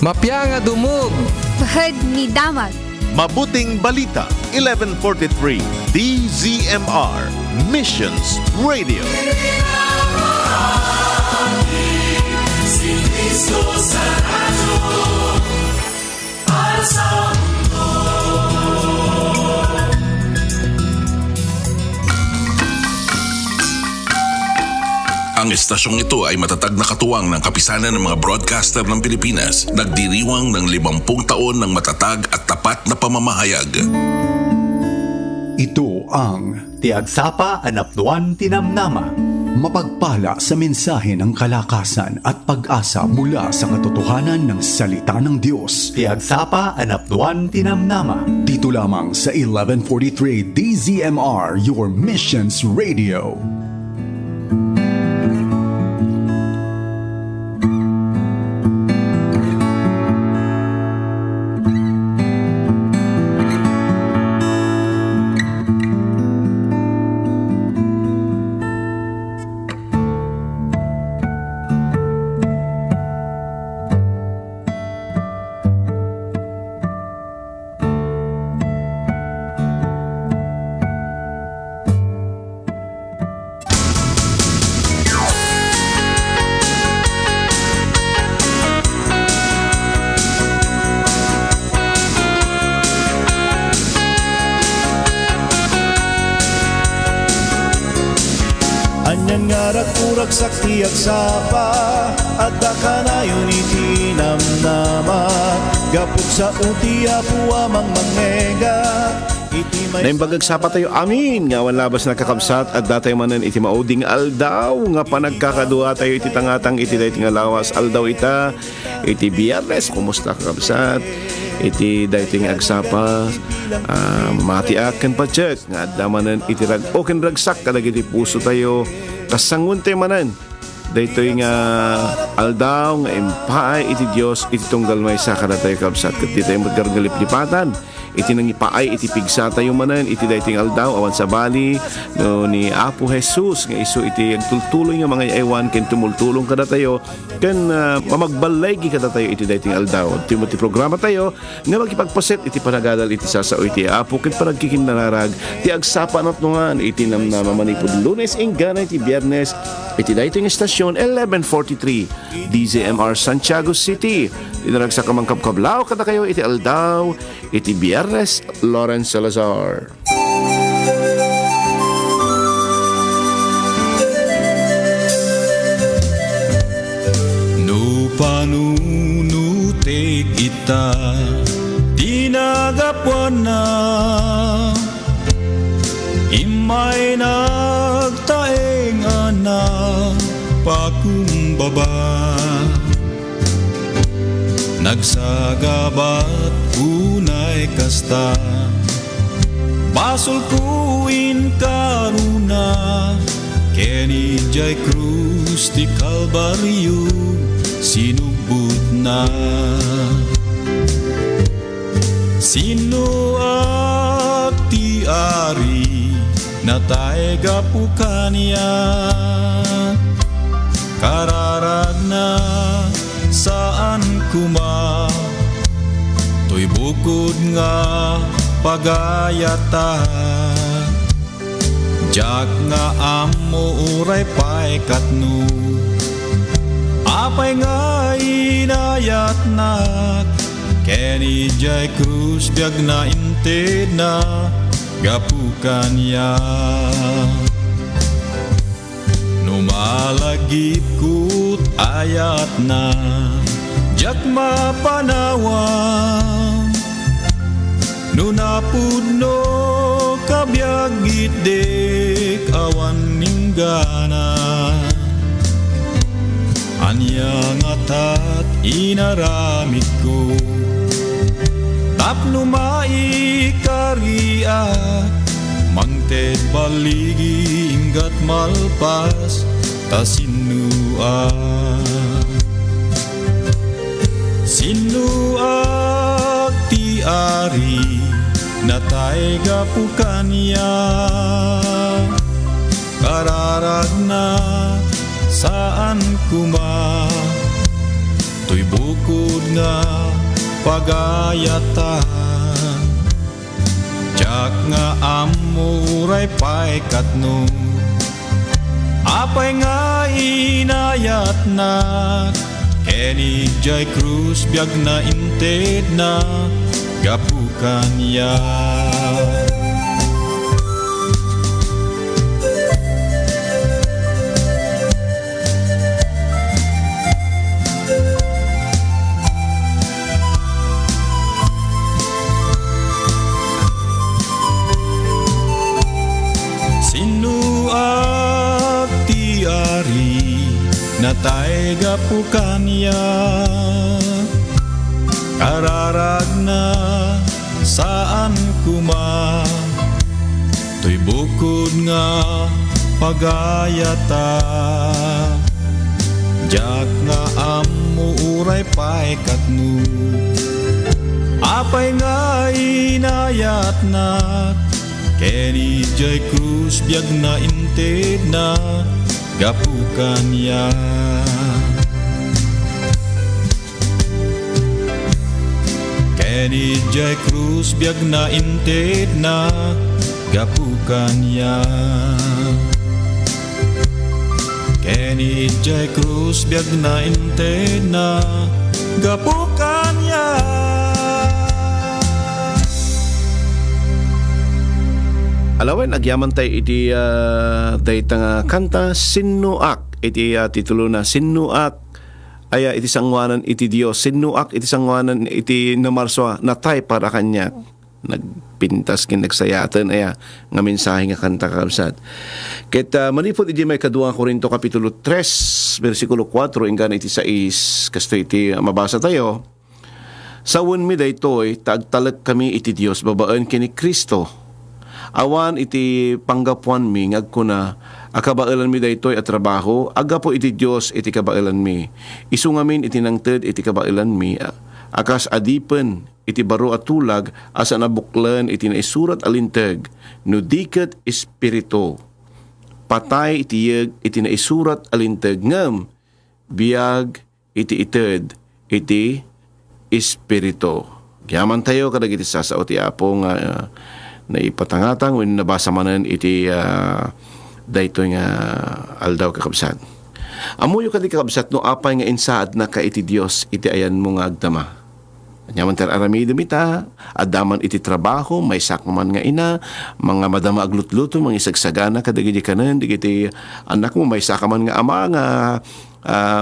Mapya nga dumog. Bahad ni Damag. Mabuting Balita, 1143 DZMR Missions Radio. Ang estasyong ito ay matatag na katuwang ng kapisanan ng mga broadcaster ng Pilipinas. Nagdiriwang ng 50 taon ng matatag at tapat na pamamahayag. Ito ang Tiagsapa Anapduan Tinamnama. mapagpala sa mensahe ng kalakasan at pag-asa mula sa katotohanan ng salita ng Diyos. Tiagsapa Anapduan Tinamnama. Dito lamang sa 1143 DZMR, your Missions Radio. Anyan nga rakurak sakti at sapa at dakanayon itinamnama gapot sa uti apuwa mang mangega Naimbagag sapa tayo amin nga wan labas na kakabsat at datay manan iti mauding aldaw nga panagkakadua tayo iti tangatang iti dayti nga lawas aldaw ita iti biyernes kumusta kakabsat iti dayti nga agsapa matiak ken pacheck nga adda manan iti rag oken ragsak kadag iti puso tayo kasangun tayo manan daytoy nga aldaw nga impay iti Dios iti tunggal may sakara tayo kabsat ket di tayo maggargalip-lipatan iti nangipaay iti pigsa tayo manan iti dayting aldaw awan sa bali no ni Apo Jesus nga isu iti agtultuloy nga mga ewan ken tumultulong kada tayo ken mamagbalay kada tayo iti dayting aldaw ti programa tayo nga magipagpaset iti panagadal iti sasao iti Apo ken panagkikinararag ti agsapa natnungan iti namnama manipud Lunes inggan iti Biyernes iti dayting estasyon 1143 DZMR Santiago City dinarag sa kamangkabkablaw kada kayo iti aldaw iti Biyernes Lawrence Salazar. No panunutik ita tinagapwan na imay nagtaeng anak pakumbaba nagsagabat unay kasta basol kuin karuna keni jay krus ti Kalbaryo sinubot na sino at ti ari natay gapukanya kararag na saan kuma to'y bukod nga pagayata jak nga amo uray pay katno apay nga inayat nak keni jay krus biag na inted na gapukan ya numalagip kut ayat na jak mapanawang nunapudno kabyagit dek awan ninggana anyang atat inaramid ko tapno maikariat mangted baligi inggat malpas tasinua sinuak ti ari natay gapukanya kararag na saan kuma Tuy bukod nga pagayatan, jak nga amuray pa'y katno, apay nga inayat na, keni jay krus biag na inted na, gapukan ya. Natay gapukan ya, kararag na saan kuma, tuy bukod nga pagayata, jak nga amuray pa'y katno, apay nga inayat na, keni jay krus biag na inted na, gapukan ya. Keni jay krus biag na inted na, gapukan ya. Keni jay krus biag na inted na, gapukan ya. Alawen, agyaman tayo iti dayta nga kanta, Sinuak. Iti titulo na Sinuak. Aya iti sangwanan iti Dios. Sinuak iti sangwanan iti namarswa natay para kanya. Nagpintas kin nagsayatan aya nga mensahe nga kanta kakabsat. Ket manipod iti may kadua Korinto kapitulo 3 bersikulo 4 inggan iti 6 kasto iti mabasa tayo. Sawon mi daytoy tagtalek kami iti Dios babaan kini Kristo. Awan iti panggapuan mi ngagkuna akabailan mi daytoy at trabaho aga po iti Dios iti kabailan mi isungamin iti nangted iti kabailan mi akas adipen iti baro at tulag asa nabuklan iti naisurat alinteg no diket espiritu patay iti yeg iti naisurat alinteg ngem biag iti ited iti espiritu. Yaman tayo kadag iti sasao ti Apo nga na ipatangatang when nabasa manan iti daytoy nga aldaw kakabsat. Amuyo kadi kakabsat no apay nga insaad na ka iti Dios iti ayan mo nga agdama. Nyaman ter arami demita adaman iti trabaho may sakman nga ina mga madama aglutluto mga isagsagana kadagiti kanen digiti anak mo may sakaman nga ama nga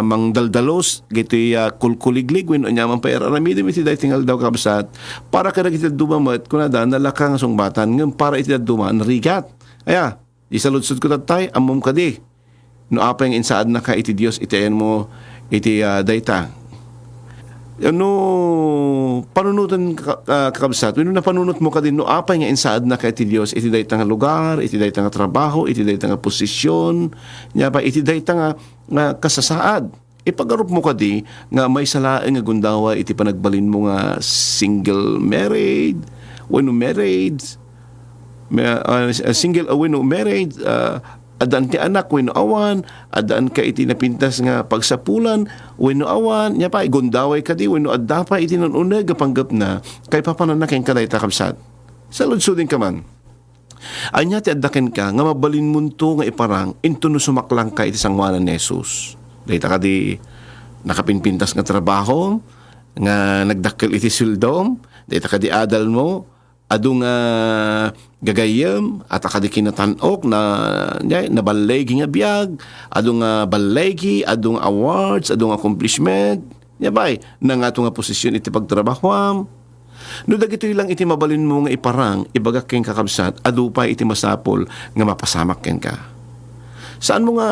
mang daldalos giti kulkuliglig when nyaman pa arami demiti dayting aldaw kakabsat para kada iti dumamet kunada nalakang sungbatan ngem para iti duman rigat. Aya isaludsod ko tatay amom kadi no apay nga insaad na ka iti Dios iti ayan mo iti dayta. Ano panunutan kakabsat when napanunot mo ka din no apay nga insaad na ka iti Dios iti dayta nga lugar iti dayta nga trabaho iti dayta nga posisyon nya pa iti dayta nga kasasaad ipagarup mo ka di nga may salaeng nga gundawa iti panagbalin mo nga single married when married single when married adaan ti anak when awan adaan ka iti napintas nga pagsapulan when awan nya pa gundaway ka di when adda pa iti nanuneg panggap na kay papananaken ka dayta kabsat sa ludsudin ka man anya ti addaken ka nga mabalin munto nga iparang into no sumaklang ka iti sangwanan ni Jesus dayta ka di nakapinpintas nga trabaho nga nagdakkel iti suldom dayta ka di adal mo adung gagayem at akadi kinatanok na nabalegi nga biag adung balegi adung awards adung accomplishment yabay na nga nga posisyon iti pagtrabahom no dagitoy lang iti mabalin mo nga iparang ibagak ken kakabsat adu pa iti masapol nga mapasamak ken ka saan mo nga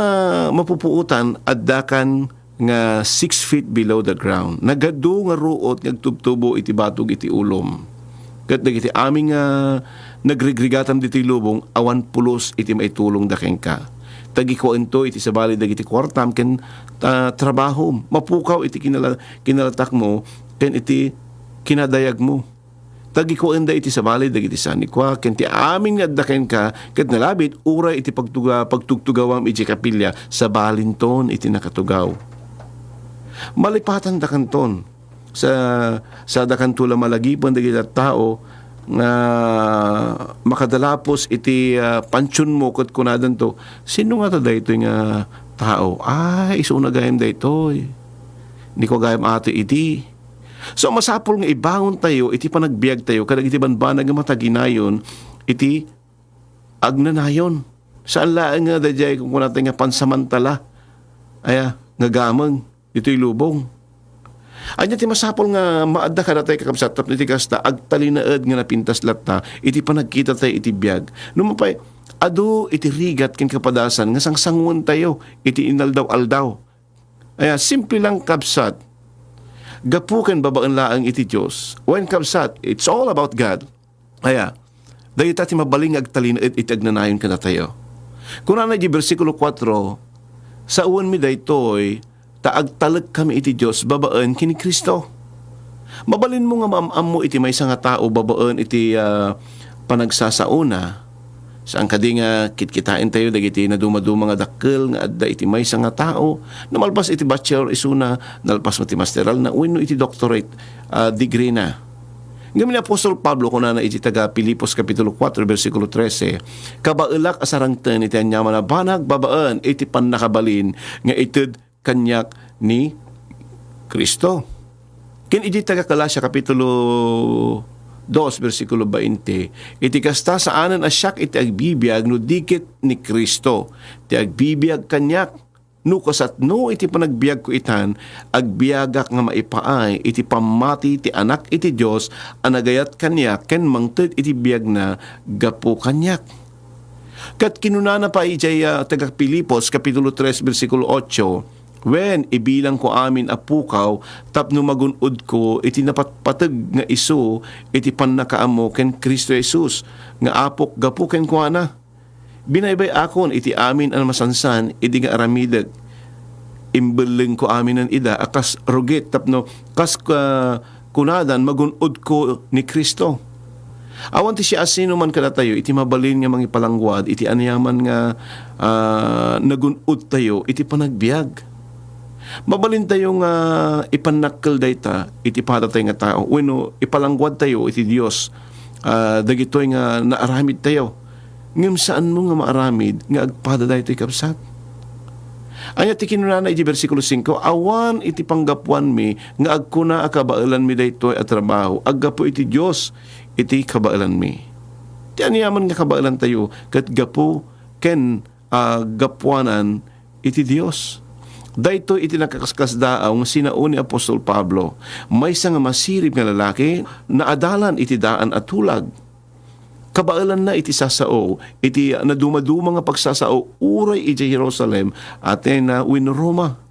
mapupuutan addakan nga 6 feet below the ground nagadu nga ruot ngagtubtubo iti batog iti ulom ket dagiti aming nagrigrigatam diti lubong awan pulos iti maitulong dakeng ka tagikuento iti sabali dagiti kwartam ken trabaho mapukaw iti kinalatak mo ken iti kinadayag mo tagikuenda iti sabali dagiti sanikwa ken ti aming naddaken ka ket nalabit uray iti pagtugtugawam iti kapilya sa balinton iti nakatugaw Malipatan da kanton sa dakantula malagipon dagiti tao nga makadalapos iti pansyon mo ket kunadan to, sino nga to daytoy nga tao? Iso na gayam daytoy. Hindi ko gayam ato iti. So masapol nga ibangon tayo, iti panagbiag tayo, kadag iti banbanag nga mataginayon, iti agnanayon. Saan laang nga dayjay kung natin nga pansamantala, nga gamang, ito'y lubong. Anya ti masapol nga maadda ka natay kakabsat, tapos iti kasta, agtalinaed nga napintas latta, iti panagkita tayo iti biag. Numapay, adu iti rigat ken kapadasan, nga sangsangon tayo, iti inaldaw-aldaw. Simple lang kabsat, gapuken babaan laang iti Diyos. When kabsat, it's all about God. Dahil tati mabaling agtalinaed iti agnanayon ka na tayo. Kung na di versikulo 4, sa uwan mi daytoy, taagtalag kami iti Diyos, babaan kini Kristo. Mabalin mo nga maamam mo iti may nga tao, babaan iti panagsasauna. Saan kadi nga kitkitain tayo, dagiti na dumaduma nga dakkel, nga adda iti may nga tao, namalpas iti bachelor isuna, nalpas mo iti masteral, na uwin iti doctorate degree na. Ngayon ni Apostol Pablo, kung na iti taga Pilipos Kapitulo 4, versikulo 13, kabailak asarangten iti anyaman na banag, babaan iti pannakabalin, nga ited kanyak ni Kristo. Kin iti taga Kalasya Kapitulo 2, versikulo 20, iti kasta saanan asyak iti agbibiyag no dikit ni Kristo, iti agbibiyag kanyak, no kasatno iti panagbiag ko itan, agbiagak nga maipaay, iti pamati iti anak iti Diyos, anagayat kanyak, ken mangted iti biag na gapo kanyak. Kat kinunana pa ijay taga Pilipos, Kapitulo 3, versikulo 8, when ibilang ko amin apukaw, tapno magunod ko, iti napatpatag nga iso, iti pannakaamo ken Kristo Jesus, nga apok gapo ken kuana. Binaybay akon, iti amin ang masansan, iti nga aramidag. Imbeling ko amin ang ida, akas rugit, tapno, kas kunadan, magunod ko ni Kristo. Awan ti siya asino man kada tayo, iti mabalin nga mangipalangwad, iti anyaman nga nagunod tayo, iti panagbiag. Mabalin tayong ipanakkel dayta, iti patatay nga tao. Weno, ipalangwad tayo, iti Diyos. Dagitoy nga naaramid tayo. Ngam saan mo nga maaramid, nga agpada daytoy kapsat. Anya ti kinunana iti versikulo 5, awan iti panggapuan mi, nga agkuna akabailan mi daytoy at trabaho, aggapo iti Diyos, iti kabailan mi. Ti anyaman nga kabailan tayo, kat gapo ken gapuanan iti Diyos. Dayto iti nakakaskasdaaw nga sinauni Apostol Pablo, may nga masirib nga lalaki na adalan iti daan at tulag. Kabailan na iti sasao, iti naduma-duma nga pagsasao, uray iti Jerusalem, ate na win Roma.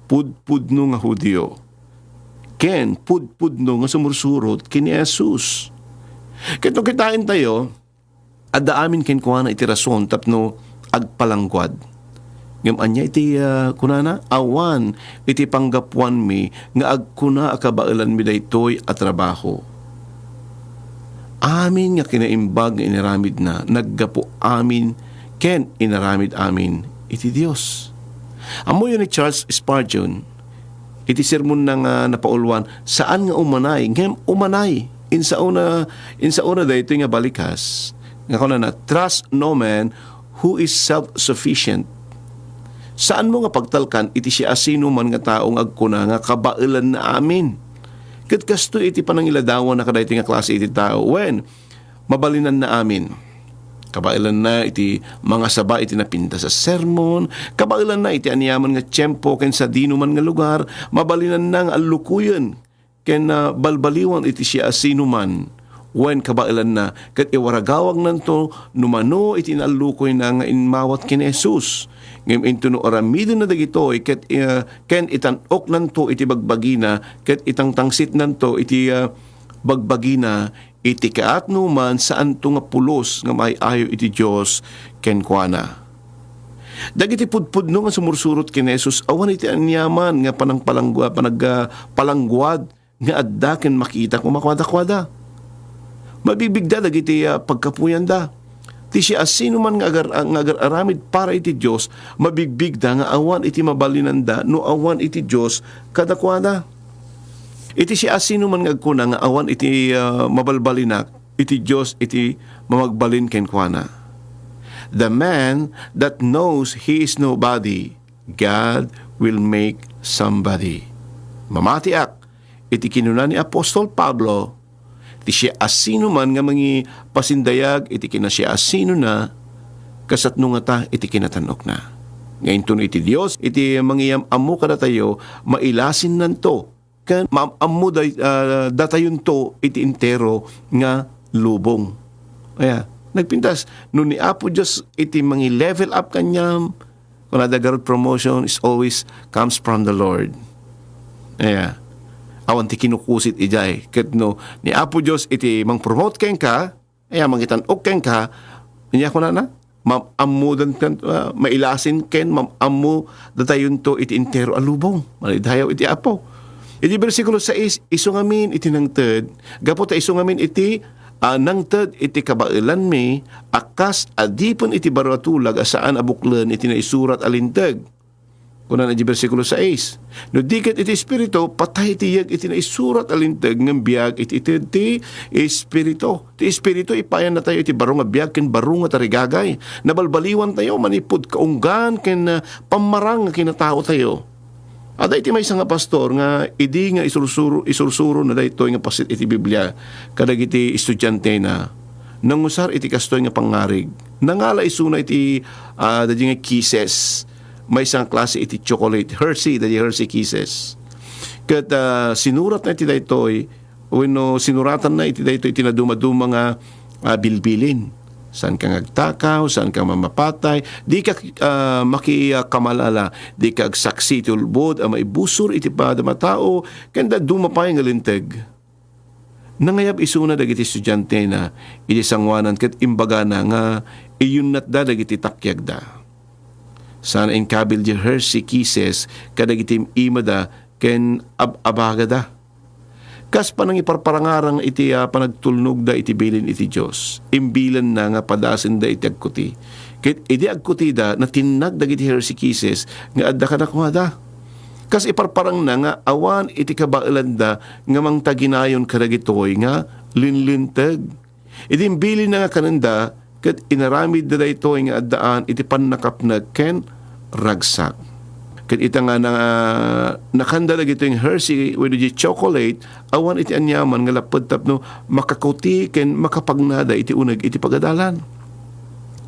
Pudpudno nga Hudyo. Ken, pudpudno nga sumursurot kini Jesus. Kito kitain tayo, adda amin ken kuana iti rason, tapno agpalangkwad. Ngam anya iti kunana, awan iti panggapuan mi, nga agkuna akabailan mi daytoy at trabaho. Amin nga kinaimbag nga inaramid na, naggapo amin, ken inaramid amin, iti Diyos. Amo yun ni Charles Spurgeon, iti sermon na nga napaulwan, saan nga umanay? Ngam umanay, insauna dayto nga balikas, nga kuna na, trust no man who is self-sufficient. Saan mo nga pagtalkan, iti siya asino man nga taong agkuna nga kabailan na amin. Kat kasto iti panangiladawan na kadayto nga klase iti tao. When mabalinan na amin, kabailan na iti mga saba iti napinta sa sermon, kabailan na iti anyaman nga tiyempo ken sa dino man nga lugar, mabalinan na nga alukuyan ken balbaliwan iti siya asino man. When kabailan na, kat iwaragawag nanto, numano iti nalukoy na nga inmawat ken Jesus. Ngem into no aramidon na dagitoy ket ken itanok nanto iti bagbagina, ket itang tangsit nanto iti bagbagina, iti kaatno man saan to nga pulos nga maayo iti Dios ken kuana. Dagiti pudpudno nga sumursurot ken Jesus, awan iti anyaman nga panagpalangguad nga adda ken makita ko makwada-kwada. Mabibigda dagiti pagkapuyan da. Ti siya asino man nga aramid para iti Diyos, mabigbigda nga awan iti mabalinanda no awan iti Diyos kadakwada. Iti siya asino man nga agkuna nga awan iti mabalbalinak, iti Diyos iti mamagbalin kenkwana. The man that knows he is nobody, God will make somebody. Mamatiak, iti kinuna ni Apostol Pablo, iti siya asino man nga mangi pasindayag, iti kina siya asino na, kasatno nga ta, iti kinatanok na. Ngayon to iti Diyos, iti mangiyam amu kada tayo, mailasin nanto, kan maamu datayon to, iti intero nga lubong. Kaya, nagpintas, no ni Apo Diyos, iti mangi level up kanyam, kung nadagarod promotion is always comes from the Lord. Kaya, awan ti kinukusit ijay. Kat no, ni Apo Diyos iti mang-promote ken ka, ay mangitan-ok ken ka, niya ko na, mamamu mailasin ken, mamamu datayon to iti intero alubong. Malidayaw iti Apo. Iti versikulo 6, isungamin iti nangted, gapo ta isungamin iti nangted iti kabailan mi, akas adipon iti baratulag asaan abuklen iti naisurat alinteg. Kunan iti versikulo 6. No diket iti espiritu, patay tiyag iti naisurat alinteg ng biyag iti espiritu. Ti espiritu ipayan na tayo iti barong nga biyag ken barong nga tarigagay. Nabalbaliwan tayo, manipod kaunggan ken pamarang nga kinatao tayo. Ada iti may isang nga pastor nga idi nga isursuro na daytoy nga pasit iti Biblia kadag iti estudyante na nangusar iti kastoy nga pangarig. Nangala isuna iti dadya nga kisses. May isang klase iti chocolate, Hershey, dadya Hershey Kisses. Kat sinurat na iti daytoy, no sinuratan na iti daytoy iti naduma-duma nga bilbilin. Saan ka ngagtakaw, saan ka mamapatay, di ka makikamalala, di ka agsaksi iti ulbod, maibusor iti pada matao, kanda dumapay nga linteg. Nangayab isuna dagiti estudyante na iti sangwanan kat imbaga na nga iyon natda dagiti takyag da. Sana inkabil di Hershey Kisses kadag itim imada ken abagada. Kas panang iparparangarang iti panagtulnog da iti bilin iti Diyos. Imbilan na nga padasin da iti agkuti. Kit iti agkuti da na tinag dagiti Hershey Kisses nga adda ka nakumada. Kas iparparang na nga awan iti kabailan da nga mang taginayon kadagitoy nga linlintag. Iti imbilin na nga kananda kat inaramid da itoy nga addaan iti pannakapnag ken ragsak. Kat ita nga nakandalag ito yung Hershey with the chocolate, awan iti anyaman nga lapad tapno makakuti ken makapagnada iti unag iti pagadalan.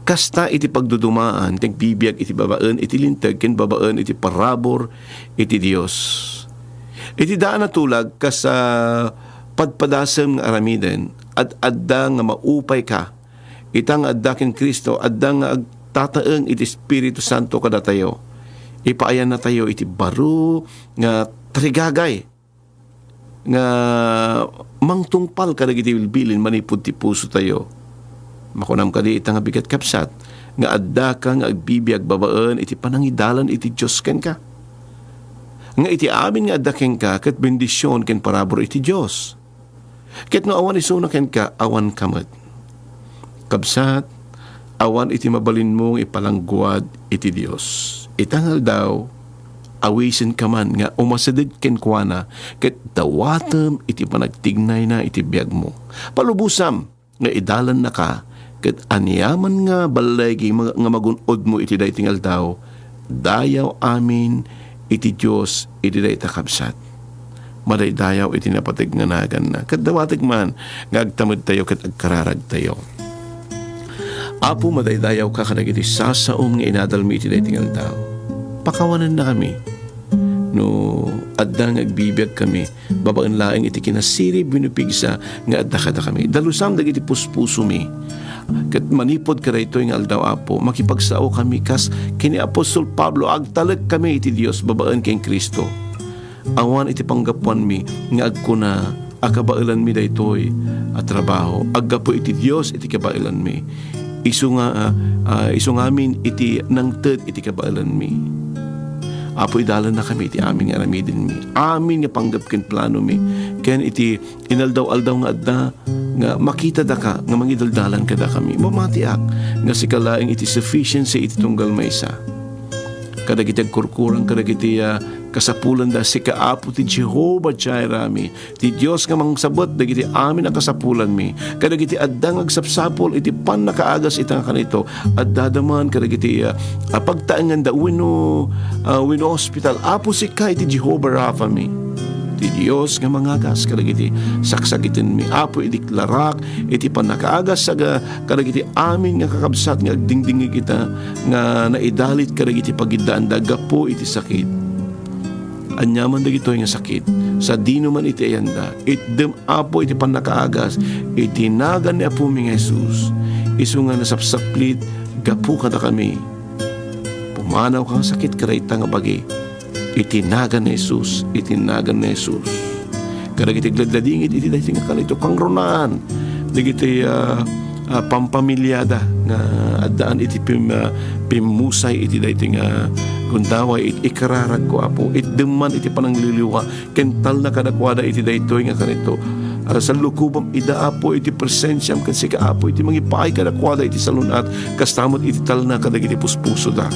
Kasta iti pagdudumaan, iti bibiyag iti babaan, iti lintag, ken babaan iti parabor, iti Dios. Iti daan na tulag kas padpadasem nga aramiden, at adda nga maupay ka, itang adda ken Kristo, adda nga agtataeng iti Espiritu Santo kada tayo. Ipaayan na tayo iti baro nga tarigagay nga mangtungpal kadag iti bilbilin manipud ti puso tayo. Makunam kadi itang bigat kapsat nga adda ka nga agbibiyag babaan iti panangidalan iti Diyos ken ka. Nga iti amin nga adda ken ka ket bendisyon ken parabor iti Diyos. Ket no awan isuna ken ka awan kamet. Kapsat awan iti mabalin mong ipalangguad iti Diyos. Itangal daw, awisin ka man nga umasadid kenkwana ket dawatem iti panagtignay na iti biyag mo. Palubusam nga idalan na ka ket anyaman nga balay nga magunod mo iti daytingal daw, dayaw amin iti Dios iti dayta kabsat. Madaydayaw iti napatignganagan na ket dawatig man nga agtamid tayo ket agkararag tayo. Apo madaydayaw ka kadag iti sasaom nga inadalmi iti daytingal daw. Pakawanan na kami. No, adda nga agbibiyag kami, babaan laing iti kinasiri binupigsa nga adda kada kami. Dalusam dagiti puspuso mi. Ket manipod ka rayto nga aldaw Apo, makipagsao kami kas kini Apostol Pablo agtalag kami iti Dios babaan ken Kristo. Awan iti panggapuan mi nga agkuna akabailan mi daytoy at trabaho. Aggapo iti Dios iti kabailan mi. Isungamin iti nangted iti kabailan mi. Apo idalan na kami iti aming aramidin mi. Amin nga panggap ken plano mi. ken iti inaldaw-aldaw nga adda nga makita da ka nga mangidaldalan kada kami mamatiak nga sikalaing iti sufficiency iti tunggal maysa kada kita kurkurang kada kita kasapulan da si kaapo ti Jehovah Jireh mi ti Dios nga mangsabot dagiti amin ang kasapulan mi kada giti adda agsapsapol iti pan nakaagas itang kanito adda daman kada giti pagtaengan da wino hospital apo si kay ti Jehovah Rapha mi ti Dios nga mangagas kada giti saksakitin mi apo idiklarak iti pan nakaagas saga kada giti amin nga kakabsat nga agdingdingi kita nga naidalit kada giti pagidaan da gapo iti sakit anyaman da gito nga sakit sa dino man iti ayanda itdem apo iti panakaagas iti nagan ni apo mi nga Jesus isu nga nasapsaplit gapu kada kami pumanaw kang sakit karayta nga bagi iti nagan ni Jesus kada giti gladladingit iti dahiti nga kanito kang ronan dagiti pampamilyada nga addaan iti pimusay iti dahiti nga kundaway ikararag ko apo itdeman iti panangliliwa kental na kadakwada iti daytoy nga kanito sa lukubam ida apo iti presensyam ken sika apo iti mangipay kadakwada iti salunat kastamot iti talna kadagiti puspuso da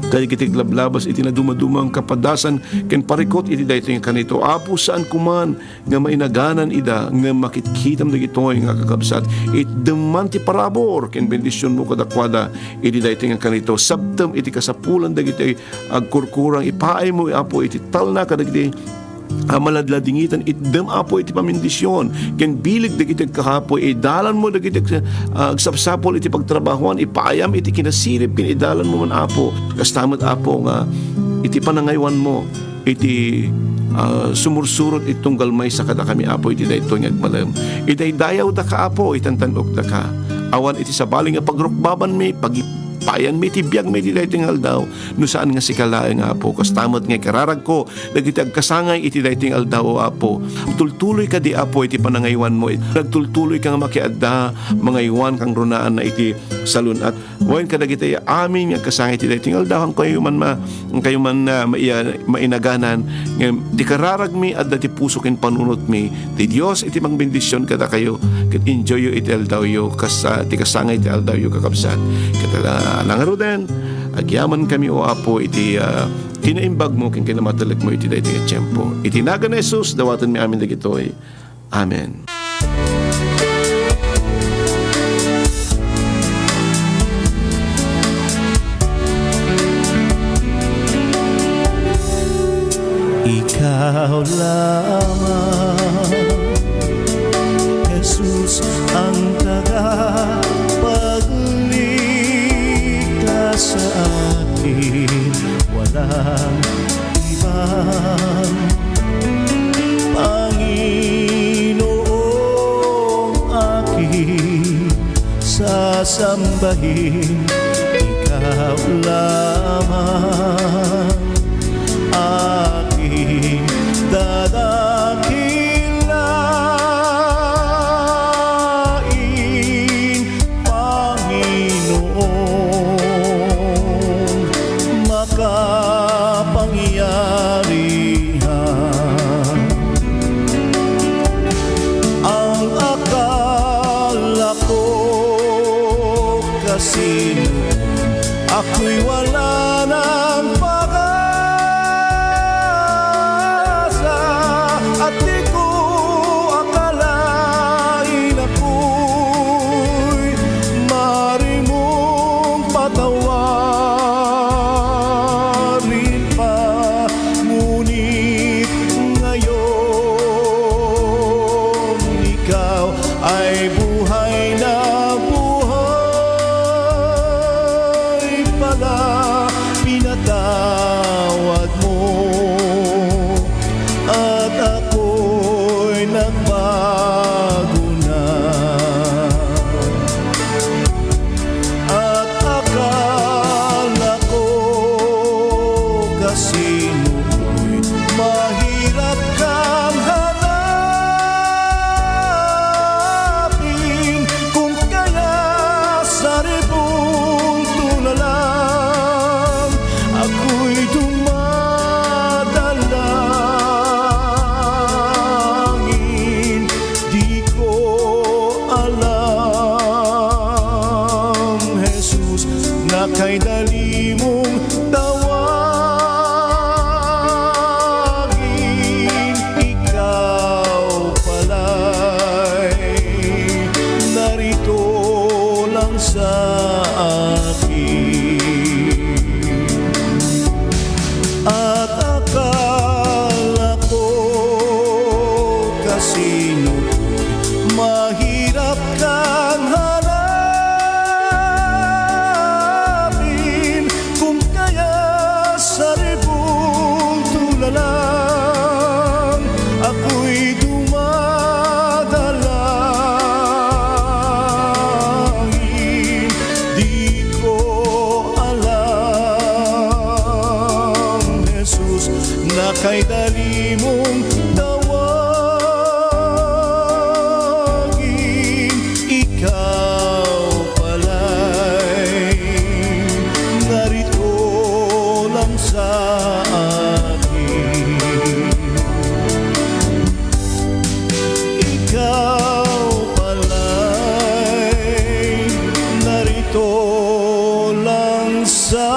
kadagiti glablabas iti nadumadumang kapadasan ken parikot iti daytoy nga kanito apo saan kuman nga mainaganan ida nga makitkitam dagitoy nga kakabsat itdeman ti parabor ken bendisyon mo kadakwada iti daytoy nga kanito sabtem iti kasapulan dagiti agkurkurang ipaay mo apo iti talna kadagiti maladladingitan itdem apo iti pamindisyon ken bilig dagiti kakapoy idalan mo dagiti agsapsapol iti pagtrabahuan ipaayam iti kinasirip ken idalan mo man apo kastamot apo nga iti panangaywan mo iti sumursurot itong galmay sa kada kami apo iti daytoy nga agmalem iti dayaw da ka apo itantanok da ka awan iti sabaling nga pagrukbaban mi payan may tibiyag may dilay tingal daw no saan nga si kalaeng apo kastamot nga kararag ko dagiti agkasangay iti day tingal daw apo tultuloy ka di apo iti panangaywan mo nagtultuloy ka nga makiadda mangaywan kang runaan na iti salun at wain ka dagiti amin nga kasangay iti day tingal daw ang kayo man mainaganan nga di kararag mi adda ti puso ken panunot mi ti Dios iti magbendisyon kada kayo ket enjoy yo iti aldaw yo ti kasangay iti aldaw yo kakabsat ket langaro den agyaman kami o apo iti kinaimbag mo ken kinamatalag mo iti daytoy nga tiempo iti nagan ni Jesus dawatan mi amin dagitoy amen. Ikaw lamang Jesus ang tagapagligtas sa akin walang ibang Panginoong aking sasambahin ikaw lamang aking dadakilain Panginoong makapangyarihan ang akala ko kasi ako'y wala ng pag-asa at di ko akalain ako'y maaari mong patawarin pa ngunit ngayon ikaw ay buhay na buhay pala pinatawad mo at ako'y nagbago na at akala ko kasi noon mahirap kang hanapin kung kaya sa rebulto na lang ako'y dumadalangin na kay dali mong tawagin. Ikaw pala'y narito lang sa akin. Ikaw pala'y narito lang sa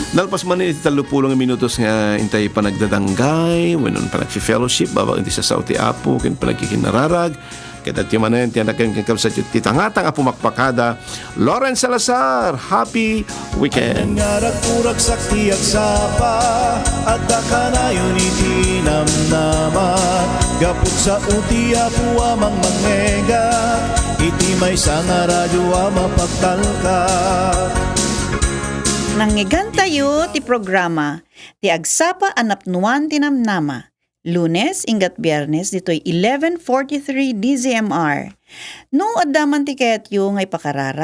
Nalpas man iti talupulong minutos nga intay pa nagdadanggay, wenon pa nagfi-fellowship, babang iti sa sauti apo, kin pa nagkikinararag, katat yung manan, tiyan na kayo kakabsat yung titangatang apo makpakada. Lawrence Salazar, happy weekend! Nangarag-urag sakti at sapa at dakanayon iti namnamat gaput sa uti apo amang mangega iti may sanga radyo ama pagtalkak. Nangyigan tayo ti programa ti Agsapa Anapnuan Tinamnama. Lunes ingat Biyernes dito'y 11:43 DZMR. No addaman ti kayat yung ay pakarara